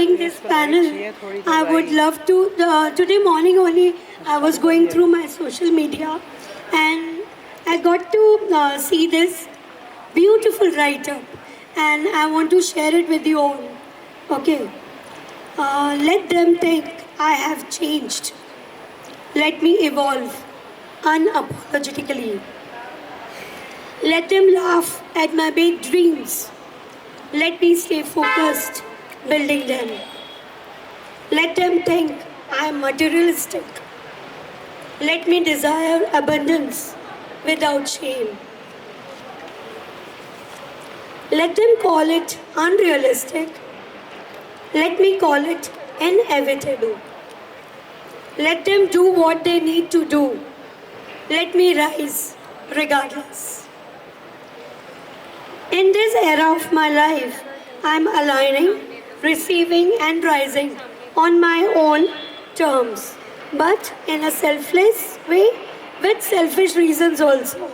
joining this panel. I would love to. Today morning only, I was going through my social media, and I got to see this beautiful write-up, and I want to share it with you all. Okay. Let them think I have changed. Let me evolve unapologetically. Let them laugh at my big dreams. Let me stay focused, building them. Let them think I am materialistic. Let me desire abundance without shame. Let them call it unrealistic. Let me call it inevitable. Let them do what they need to do. Let me rise regardless. In this era of my life, I'm aligning, receiving, and rising on my own terms, but in a selfless way with selfish reasons also.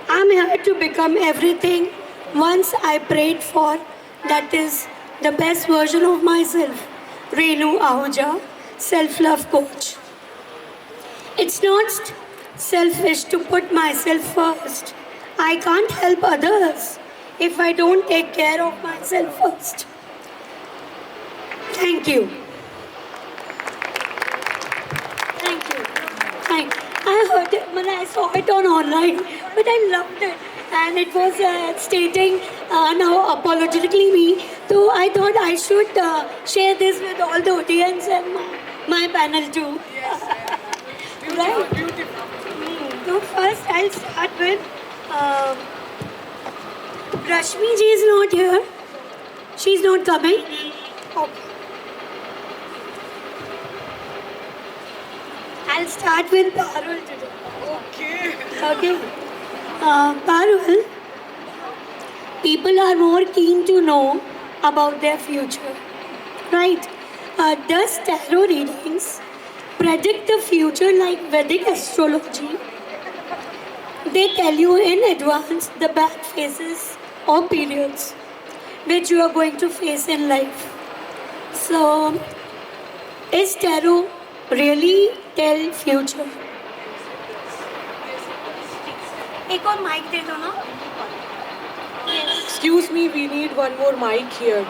I'm here to become everything once I prayed for, that is the best version of myself. Renu Ahuja, self-love coach. It's not selfish to put myself first. I can't help others if I don't take care of myself first. Thank you. Thank you. I heard it when I saw it on online, but I loved it. And it was stating now apologetically me. So I thought I should share this with all the audience and my panel too. Right? So first I'll start with Rashmi ji is not here. She's not coming. Okay. I'll start with Parul today. Okay. Parul, people are more keen to know about their future, right? Does tarot readings predict the future like Vedic astrology? They tell you in advance the bad phases or periods which you are going to face in life. So, is tarot really tell future? एक और mic दे दो ना. Excuse me, we need one more mic here.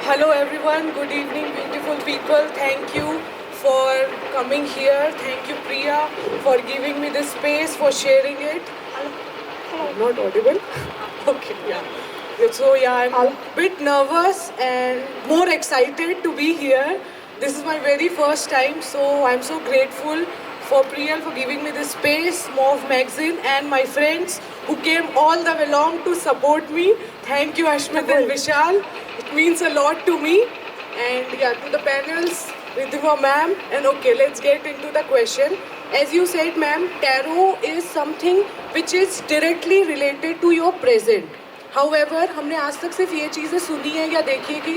Hello everyone, good evening beautiful people. Thank you for coming here. Thank you Priya for giving me this space, for sharing it. I'm not audible? Okay, yeah. So yeah, I'm a bit nervous and more excited to be here. This is my very first time, so I'm so grateful for Priyal for giving me this space, Mauve Magazine, and my friends who came all the way along to support me. Thank you, Ashmit and Vishal. It means a lot to me. And yeah, to the panels, Ridhima ma'am. And okay, let's get into the question. As you said, ma'am, tarot is something which is directly related to your present. However, हमने आज तक सिर्फ ये चीज़ें सुनी है या देखी है कि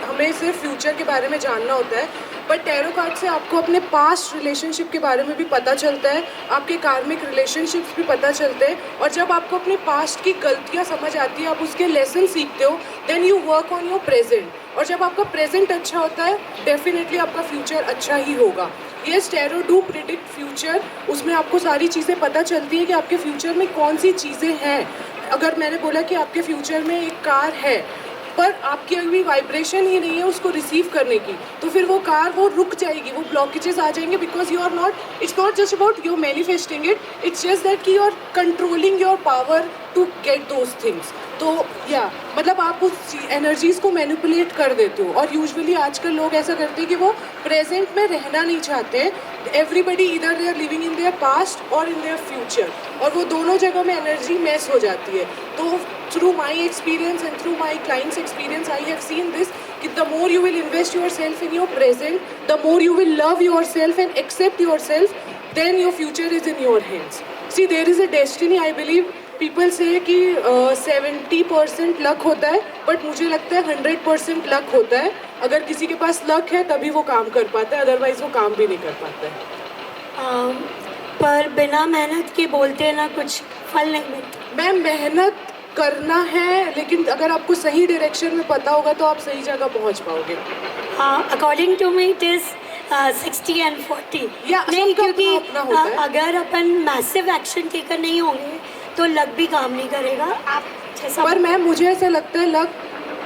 हमें सिर्फ फ्यूचर के बारे में जानना होता है, बट टैरो कार्ड से आपको अपने पास्ट रिलेशनशिप के बारे में भी पता चलता है, आपके कार्मिक रिलेशनशिप्स भी पता चलते हैं, और जब आपको अपने पास्ट की गलतियाँ समझ आती है, आप उसके लेसन सीखते हो, then you work on your present, और जब आपका प्रेजेंट अच्छा होता है, डेफिनेटली आपका फ्यूचर अच्छा ही होगा. Yes, tarot do predict future. उसमें आपको सारी चीज़ें पता चलती है कि आपके फ्यूचर में कौन सी चीज़ें हैं. अगर मैंने बोला कि आपके फ्यूचर में एक कार है, पर आपकी अभी वाइब्रेशन ही नहीं है उसको रिसीव करने की, तो फिर वो कार वो रुक जाएगी, वो ब्लॉकेजेस आ जाएंगे, because you are not, it's not just about you manifesting it, it's just that कि you are controlling your power to get those things. तो या मतलब आप उस एनर्जीज़ को मैनिपुलेट कर देते हो, और यूजुअली आजकल लोग ऐसा करते हैं कि वो प्रेजेंट में रहना नहीं चाहते हैं. एवरीबडी इधर they are living in their past और इन देयर फ्यूचर, और वो दोनों जगह में एनर्जी मैस हो जाती है. तो through my experience and through my clients experience I have seen this कि the more you will invest yourself in your present, the more you will love yourself and accept your self, then your future is in your hands. See there is a destiny. I believe people say कि 70% luck होता है, but मुझे लगता है 100% luck होता है. अगर किसी के पास लक है तभी वो काम कर पाता है, अदरवाइज वो काम भी नहीं कर पाता है. पर बिना मेहनत के बोलते हैं ना, कुछ फल नहीं मिलता. मैम, मेहनत करना है, लेकिन अगर आपको सही डायरेक्शन में पता होगा तो आप सही जगह पहुंच पाओगे। According to me it is 60 and 40। Yeah, नहीं, सबका क्योंकि अपना होता है। अगर अपन मैसिव एक्शन टेकर नहीं होंगे तो लक भी काम नहीं करेगा। आप जैसा पर मैम मुझे ऐसा लगता है लक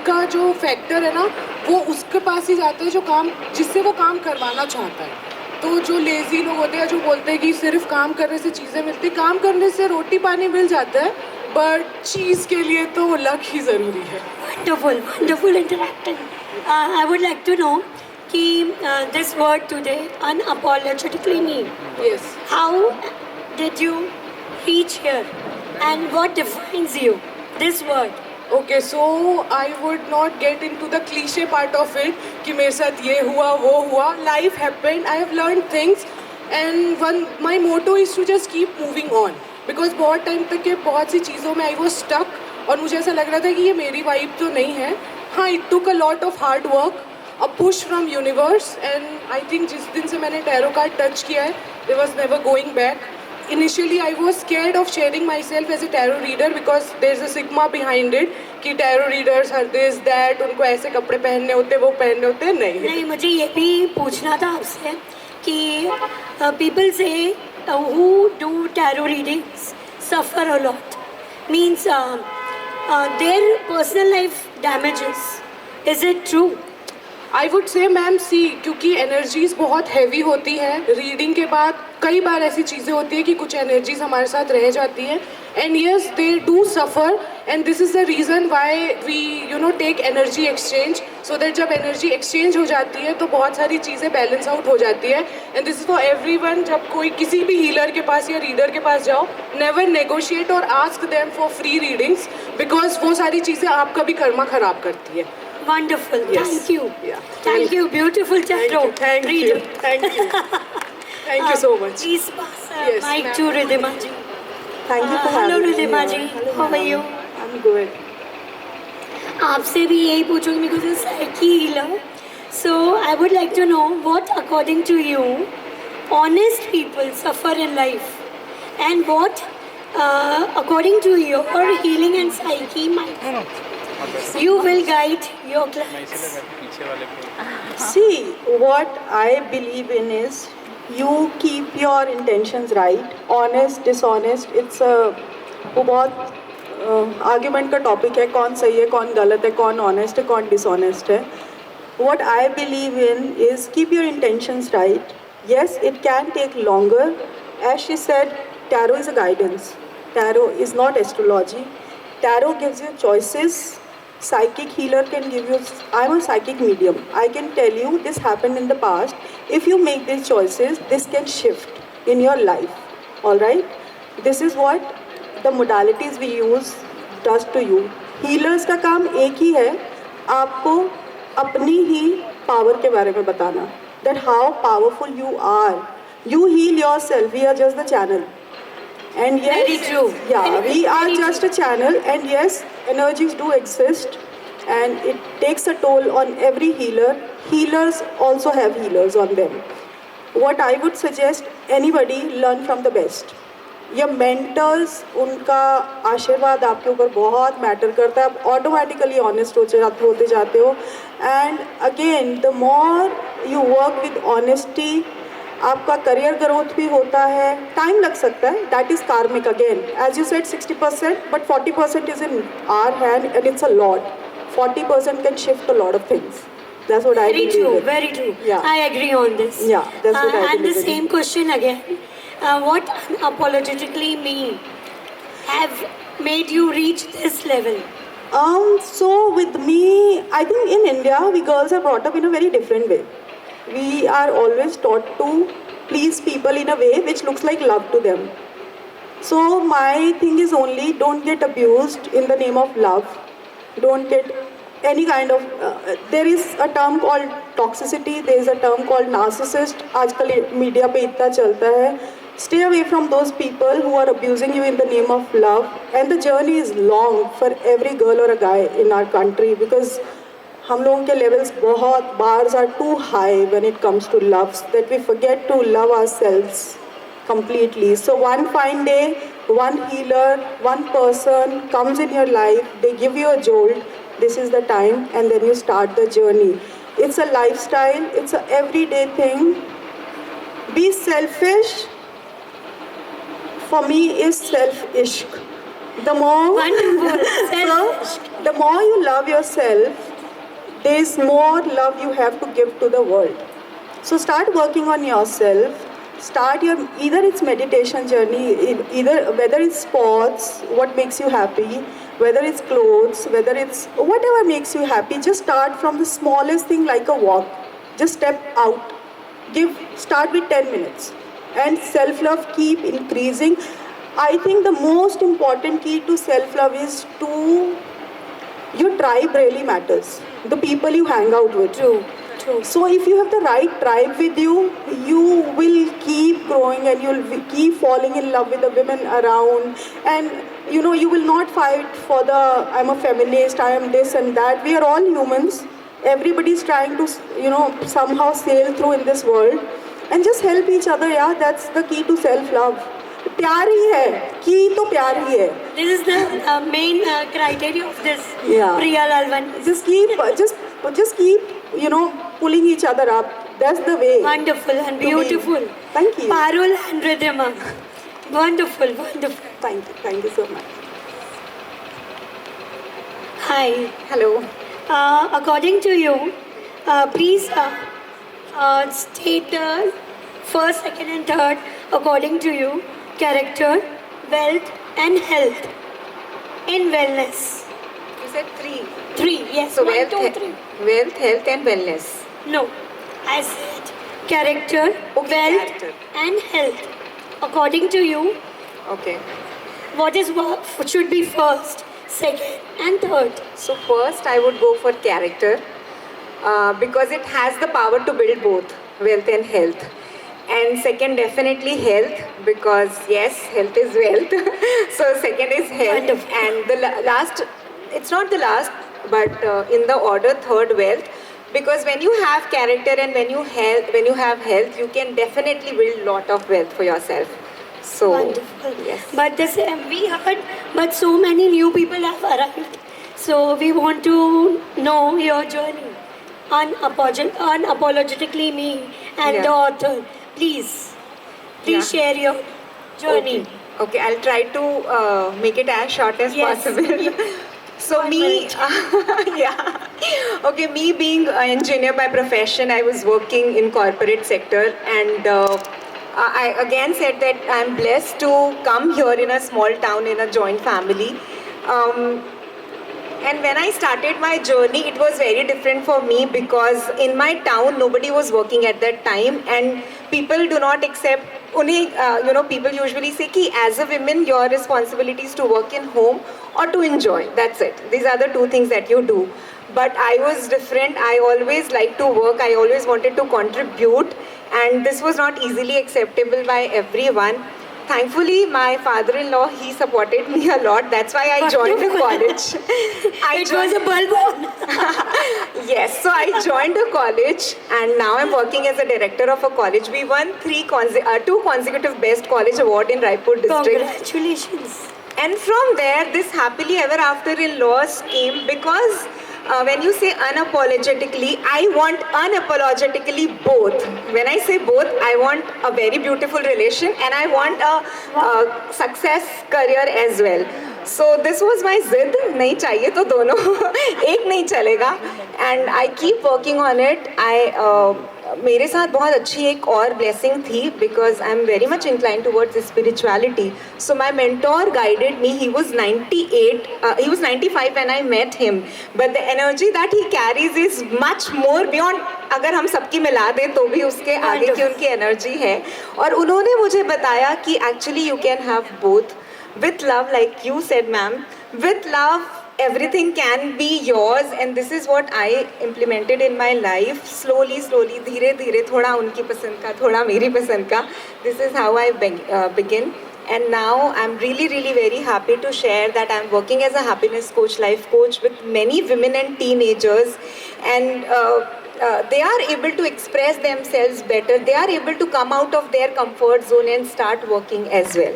का जो फैक्टर है ना, वो उसके पास ही जाता है जो काम, जिससे वो काम करवाना चाहता है। तो जो लेज़ी लोग होते हैं, जो बोलते हैं कि सिर्फ काम करने से चीज़ें मिलती, काम करने से रोटी पानी मिल जाता है, बट चीज़ के लिए तो लक ही ज़रूरी है। wonderful interacting। I would like to know कि this word today, unapologetically me, Yes. how did you reach here and what defines you, this word? Okay, so I would not get into the cliche part of it कि मेरे साथ ये हुआ वो हुआ. Life happened, I have learned things, and my motto is to just keep moving on, because बहुत time तक के बहुत सी चीज़ों में I was stuck और मुझे ऐसा लग रहा था कि ये मेरी वाइब तो नहीं है. हाँ, it took a lot of hard work, a push from universe, and I think जिस दिन से मैंने tarot card touch किया है, there was never going back. Initially, I was scared of sharing myself as a tarot reader because there's a stigma behind it कि tarot readers are this that, उनको ऐसे कपड़े पहनने होते, वो पहनने होते, नहीं. नहीं, मुझे ये भी पूछना था आपसे कि people say who do tarot readings suffer a lot, means their personal life damages. Is it true? I would say ma'am see, क्योंकि एनर्जीज बहुत हैवी होती है. रीडिंग के बाद कई बार ऐसी चीज़ें होती है कि कुछ एनर्जीज हमारे साथ रह जाती है, and yes they do suffer, and this is the reason why we take energy exchange, so that जब एनर्जी एक्सचेंज हो जाती है तो बहुत सारी चीज़ें बैलेंस आउट हो जाती है. And this is for every one. जब कोई किसी भी हीलर के पास या रीडर के पास जाओ, नेवर नेगोशिएट और ask them for free readings, because वो सारी चीज़ें आपका भी कर्मा ख़राब करती है. Wonderful. Yes. Thank you. Yeah. Thank you. Beautiful tarot. Thank you. reader. Thank you. Thank you so much. Please pass Yes, mic ma'am. to Ridhima ji. Thank you for Hello having me Ridhima here. ji. How are you? I'm good. आपसे भी यही पूछूंगी because you're psyche healer. So I would like to know what, according to you, honest people suffer in life, and what, according to your healing and psyche mind, you will guide your clients. See, what I believe in is you keep your intentions right. Honest, dishonest, it's a वो बहुत argument का topic है, कौन सही है, कौन गलत है, कौन ऑनेस्ट है, कौन डिसऑनेस्ट है. What I believe in is keep your intentions right. Yes, it can take longer. As she said, tarot is a guidance. Tarot is not astrology. Tarot gives you choices. Psychic healer can give you, I'm a psychic medium. I can tell you this happened in the past. If you make these choices, this can shift in your life. Alright? This is what the modalities we use does to you. Healers का काम एक ही है, आपको अपनी ही power के बारे में बताना. That how powerful you are. You heal yourself. We are just the channel. And yes, Very true. Yeah, Very we are true. just a channel, and yes, energies do exist, and it takes a toll on every healer. Healers also have healers on them. What I would suggest, anybody learn from the best. Your mentors, उनका आशीर्वाद आपके ऊपर बहुत matter करता है. आप automatically honest होते जाते हो. And again the more you work with honesty, आपका करियर ग्रोथ भी होता है. टाइम लग सकता है, that is karmic. Again as you said 60%, but 40% is in our hand, and it's a lot. 40% can shift a lot of things. That's what I Very believe true, in. very true. Yeah. I agree on this. Yeah, that's what I And the believe in. same question again. What unapologetically me have made you reach this level? So with me, I think in India, we girls are brought up in a very different way. We are always taught to please people in a way which looks like love to them. So my thing is only don't get abused in the name of love. Don't get any kind of there is a term called toxicity, there is a term called narcissist. आजकल media पे इतना चलता है. Stay away from those people who are abusing you in the name of love. And the journey is long for every girl or a guy in our country, because हम लोगों के levels बहुत bars are too high when it comes to love, that we forget to love ourselves completely. So one fine day one healer, one person comes in your life, they give you a jolt, this is the time, and then you start the journey. It's a lifestyle, it's an everyday thing. Be selfish, for me, is selfish. The more, Wonderful. so, the more you love yourself, there is more love you have to give to the world. So start working on yourself. Start your, either it's meditation journey, either whether it's sports, what makes you happy, whether it's clothes, whether it's whatever makes you happy. Just start from the smallest thing like a walk. Just step out. Start with 10 minutes. And self-love keep increasing. I think the most important key to self-love is to, your tribe really matters. The people you hang out with. True. So if you have the right tribe with you, you will keep growing and you'll keep falling in love with the women around. And you know, you will not fight for the, I'm a feminist, I am this and that. We are all humans. Everybody's trying to, you know, somehow sail through in this world. And just help each other, yeah, that's the key to self-love. प्यार ही है, की तो प्यार ही है. This is the main criteria of this Yeah. Priya Lalwani. Just keep, you know, pulling each other up. That's the way. Wonderful and to be. beautiful. Thank you. Parul and Ridhima. Wonderful. Thank you so much. Hi. Hello. According to you, please state first, second, and third. According to you, character, wealth, and health in wellness. You said three. Three, yes. So One, wealth, two, three. wealth, health, and wellness. No, I said character, Okay, wealth, character. and health. According to you, Okay. what should be first, second, and third? So first, I would go for character because it has the power to build both wealth and health. And second, definitely health, because yes, health is wealth. So second is health. Wonderful. And the last, it's not the last, but in the order, third, wealth. Because when you have character and when you have health, you can definitely build lot of wealth for yourself. So Wonderful. yes. But this we heard, but so many new people have arrived. So we want to know your journey. Unapologetically me and Yeah. the author. Please Yeah. share your journey. Okay, I'll try to make it as short as Yes. possible. So 1 me, minute. yeah. Okay, me being an engineer by profession, I was working in corporate sector, and I again said that I'm blessed to come here in a small town in a joint family. And when I started my journey, it was very different for me because in my town, nobody was working at that time, and people do not accept. People usually say कि as a woman, your responsibility is to work in home or to enjoy. That's it. These are the two things that you do. But I was different. I always liked to work. I always wanted to contribute, and this was not easily acceptable by everyone. Thankfully, my father-in-law, he supported me a lot. That's why I joined the college. It was a bulb on. Yes, so I joined a college, and now I'm working as a director of a college. We won two consecutive Best College Award in Raipur district. Congratulations. And from there, this happily ever after in laws came because when you say unapologetically, I want unapologetically both. When I say both, I want a very beautiful relation and I want a success career as well. So this was my zid, nahi chahiye to dono, ek nahi chalega, and I keep working on it. मेरे साथ बहुत अच्छी एक और blessing थी because I'm very much inclined towards spirituality. So my mentor guided me. He was 95 when I met him. But the energy that he carries is much more beyond. अगर हम सबकी मिला दें तो भी उसके आगे की उनकी energy है. और उन्होंने मुझे बताया कि actually you can have both. With love, like you said, ma'am, with love, everything can be yours, and this is what I implemented in my life. Slowly, धीरे धीरे, थोड़ा उनकी पसंद का, थोड़ा मेरी पसंद का. This is how I begin. And now I'm really very happy to share that I'm working as a happiness coach, life coach with many women and teenagers, and they are able to express themselves better. They are able to come out of their comfort zone and start working as well.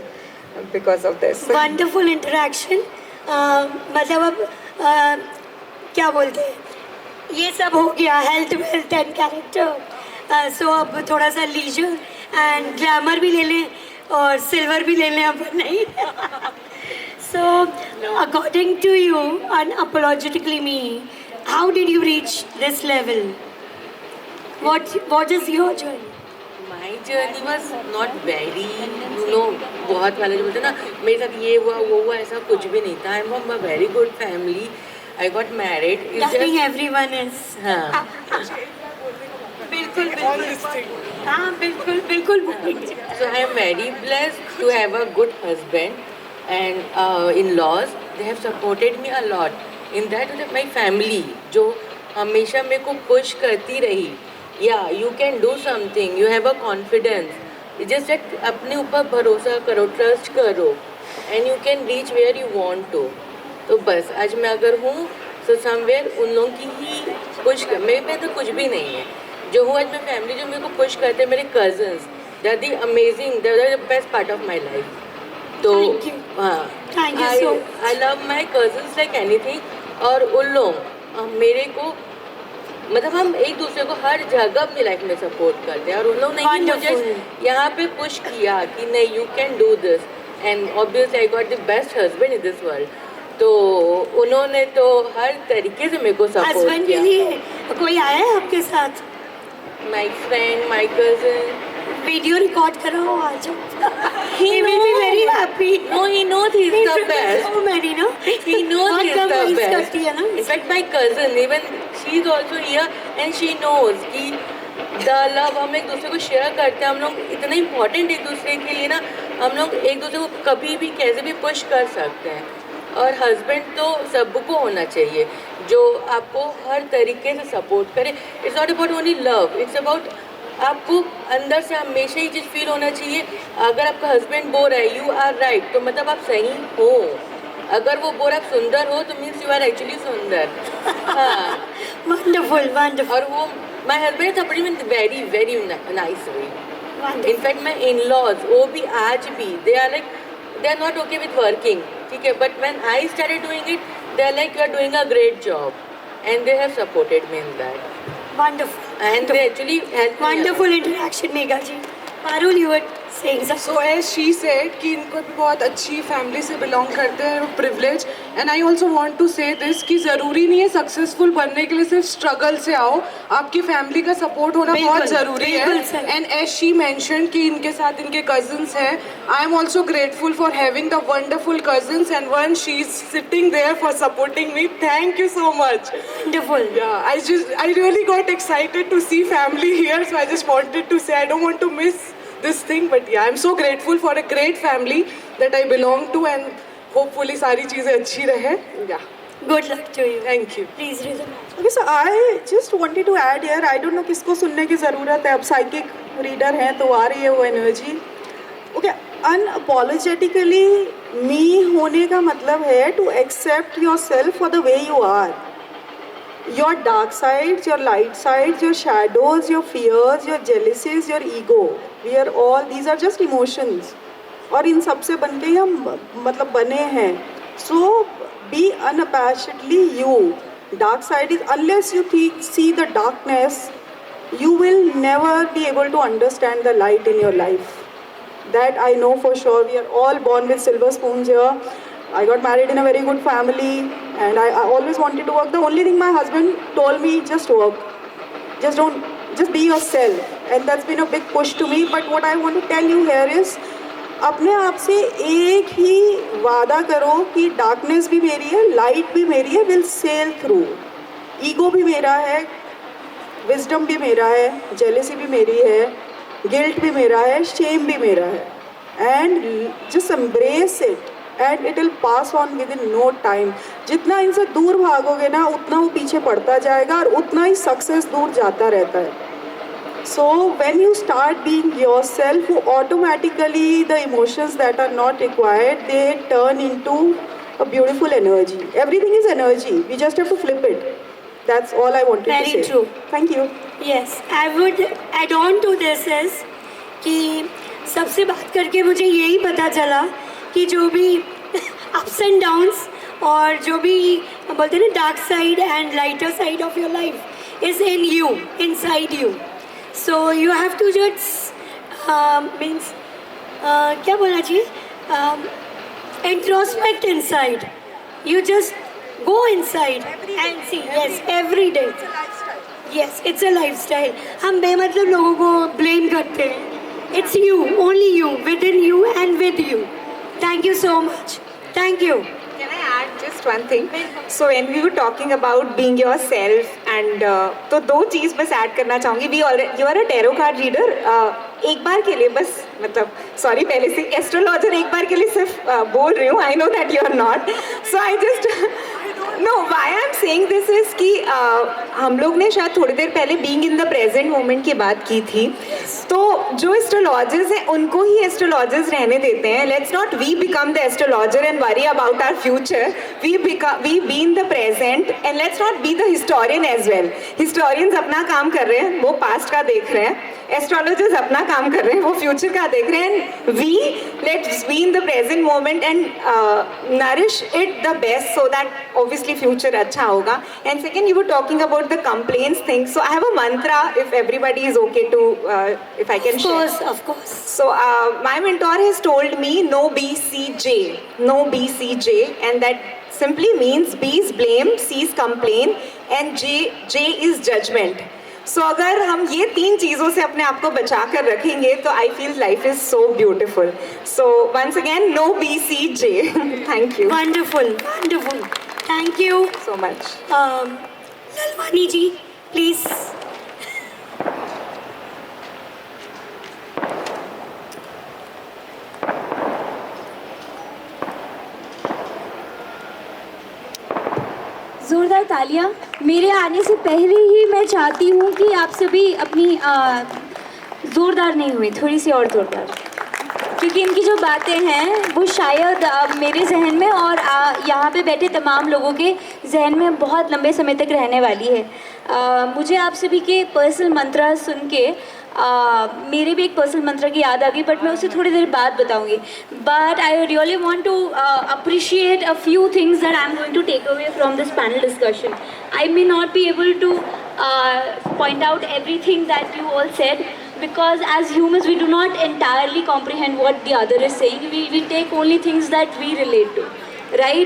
because of this. Wonderful interaction. मतलब अब क्या बोलते हैं, ये सब हो गया, health wealth and character. सो अब थोड़ा सा लीजर एंड ग्लैमर भी ले लें और सिल्वर भी ले लें अब नहीं. So according to you, unapologetically me, how did you reach this level? What is your journey? My journey was not very, बहुत वाले जो बोलते हैं ना मेरे साथ ये हुआ वो हुआ, ऐसा कुछ भी नहीं था. I am from a very good family. I got married. Darling, everyone is. हाँ. बिल्कुल बिल्कुल. हाँ बिल्कुल बिल्कुल बोलेंगे. So I am very blessed to have a good husband and in-laws. They have supported me a lot. In that my family जो हमेशा मेरे को पुश करती रही. Yeah, you can do something. You have a confidence. Just that अपने ऊपर भरोसा करो, ट्रस्ट करो, and you can reach where you want to. तो बस आज मैं अगर हूँ तो समवेयर उन लोगों की ही पुश कर, मेरे पे तो कुछ भी नहीं है. जो हूँ आज मैं फैमिली जो मेरे को पुश करते हैं, मेरे cousins, they are the amazing, they are the best part of my life. तो हाँ, Thank you so much. I love my cousins like anything. और उन लोग मेरे को मतलब हम एक दूसरे को हर जगह अपनी लाइफ में सपोर्ट करते हैं. और उन लोग ने मुझे यहाँ पे पुश किया कि नहीं, you can do this. And obviously I got the best husband in this world. तो उन्होंने तो हर तरीके से मेरे को सपोर्ट हस्बैंड के किया. लिए कोई आया है आपके साथ? My friend, my cousin. Video record कराओ आज. He will be very happy. No, he knows he's the best. So many, no? He knows he's the best. करती है ना? In fact, my cousin, even she is also here and she knows कि the love हम एक दूसरे को share करते हैं. हम लोग इतना इम्पोर्टेंट एक दूसरे के लिए ना, हम लोग एक दूसरे को कभी भी कैसे भी पुश कर सकते हैं. और हस्बैंड तो सबको होना चाहिए जो आपको हर तरीके से सपोर्ट करे. It's not about only love, it's about आपको अंदर से हमेशा ही चीज़ फील होना चाहिए. अगर आपका हस्बैंड बोल रहा है यू आर राइट, तो मतलब आप सही हो. अगर वो बोल आप सुंदर हो तो मीन्स यू आर एक्चुअली सुंदर. हाँ. Wonderful, wonderful. और वो my husband support me very very nice way. Wonderful. In fact my in laws वो भी आज भी they are like, they are not okay with working, ठीक है, but when I started doing it, they are like, you are doing a great job, and they have supported me in that. Wonderful. And they actually helped me. Wonderful interaction, Megha ji. Parul, you were saying something. So as she said कि इनको भी बहुत अच्छी family से belong करते हैं, privilege. And I also want to say this कि ज़रूरी नहीं है सक्सेसफुल बनने के लिए सिर्फ स्ट्रगल से आओ. आपकी फैमिली का सपोर्ट होना बहुत ज़रूरी है. एंड एज शी मैंशन कि इनके साथ इनके कजन्स हैं. I am also grateful for having the wonderful cousins and one she is sitting there for supporting me. Thank you so much. Wonderful. Yeah, I really got excited to see family here, so I just wanted to say I don't want to miss this thing, but yeah, I'm so grateful for a great family that I belong to, and hopefully सारी चीज़ें अच्छी रहे. Yeah. Good luck to you. Thank you. Please read the message. Okay, so I just wanted to add here, I don't know किसको सुनने की ज़रूरत है. अब साइकिक रीडर हैं तो आ रही है वो एनर्जी. ओके, अनअपोलोजेटिकली मी होने का मतलब है to accept your self for the way you are. Your dark sides, your light sides, your shadows, your fears, your jealousies, your ego. We are all, these are just emotions. और इन सब से बन के ही हम मतलब बने हैं. So be unabashedly you. Dark side is, unless you see the darkness, you will never be able to understand the light in your life. That I know for sure. We are all born with silver spoons here. I got married in a very good family and I always wanted to work. The only thing my husband told me, just work. Just be yourself. And that's been a big push to me. But what I want to tell you here is, अपने आप से एक ही वादा करो कि darkness भी मेरी है, लाइट भी मेरी है, विल सेल थ्रू. ईगो भी मेरा है, विजडम भी मेरा है, जेलेसी भी मेरी है, गिल्ट भी मेरा है, शेम भी मेरा है. And just embrace it and it will pass on within no time. जितना इनसे दूर भागोगे ना उतना वो पीछे पड़ता जाएगा और उतना ही सक्सेस दूर जाता रहता है. So when you start being yourself, automatically the emotions that are not required, they turn into a beautiful energy. Everything is energy. We just have to flip it. That's all I wanted to say. Very true. Thank you. Yes, I would add on to this is कि सबसे बात करके मुझे यही पता चला कि जो भी अप्स एंड डाउन्स और जो भी बोलते हैं ना dark side and lighter side of your life is in you, inside you. So you have to just means क्या बोलना चाहिए, introspect inside. You just go inside and see. Yes, every day. Yes, it's a lifestyle. हम बेमतलब लोगों को blame करते हैं. It's you, only you, within you and with you. Thank you so much. Thank you. Can I add just one thing? So when we were talking about being yourself and तो दो चीज़ बस add करना चाहूँगी. You are a tarot card reader. एक बार के लिए बस मतलब सॉरी पहले से एस्ट्रोलॉजर एक बार के लिए सिर्फ बोल रही हूँ. I know that you are not. So I just know why I am saying this is कि हम लोग ने शायद थोड़ी देर पहले being in the present moment की बात की थी. तो जो एस्ट्रोलॉजर्स हैं उनको ही एस्ट्रोलॉजर्स रहने देते हैं. Let's not we become the astrologer and worry about our future. We be in the present and let's not be the historian as well. Historians अपना काम कर रहे हैं, वो पास्ट का देख रहे हैं. एस्ट्रोलॉजर्स अपना काम कर रहे हैं, वो फ्यूचर का देख रहे हैं. We let's be in the present moment and nourish it the best so that obviously future अच्छा होगा. And second you were talking about the complaints thing. So I have a mantra if everybody is okay to if I can share. Of course. So my mentor has told me no BCJ, no BCJ, and that simply means B is blame, C is complain, and J is judgment. So अगर हम ये तीन चीज़ों से अपने आप को बचा कर रखेंगे तो I feel life is so beautiful. So once again no BCJ. Thank you. Wonderful, wonderful. Thank you So much. Lalwani ji, please. ज़ोरदार तालियां. मेरे आने से पहले ही मैं चाहती हूँ कि आप सभी अपनी ज़ोरदार नहीं हुई, थोड़ी सी और ज़ोरदार, क्योंकि इनकी जो बातें हैं वो शायद मेरे जहन में और यहाँ पे बैठे तमाम लोगों के जहन में बहुत लंबे समय तक रहने वाली है. मुझे आप सभी के पर्सनल मंत्र सुन के मेरे भी एक पर्सनल मंत्र की याद आ गई, बट मैं उसे थोड़ी देर बाद बताऊंगी. But I really want to appreciate a few things that I am going to take away from this panel discussion. I may not be able to point out everything that you all said, because as humans we do not entirely comprehend what the other is saying. We take only things that we relate to, right?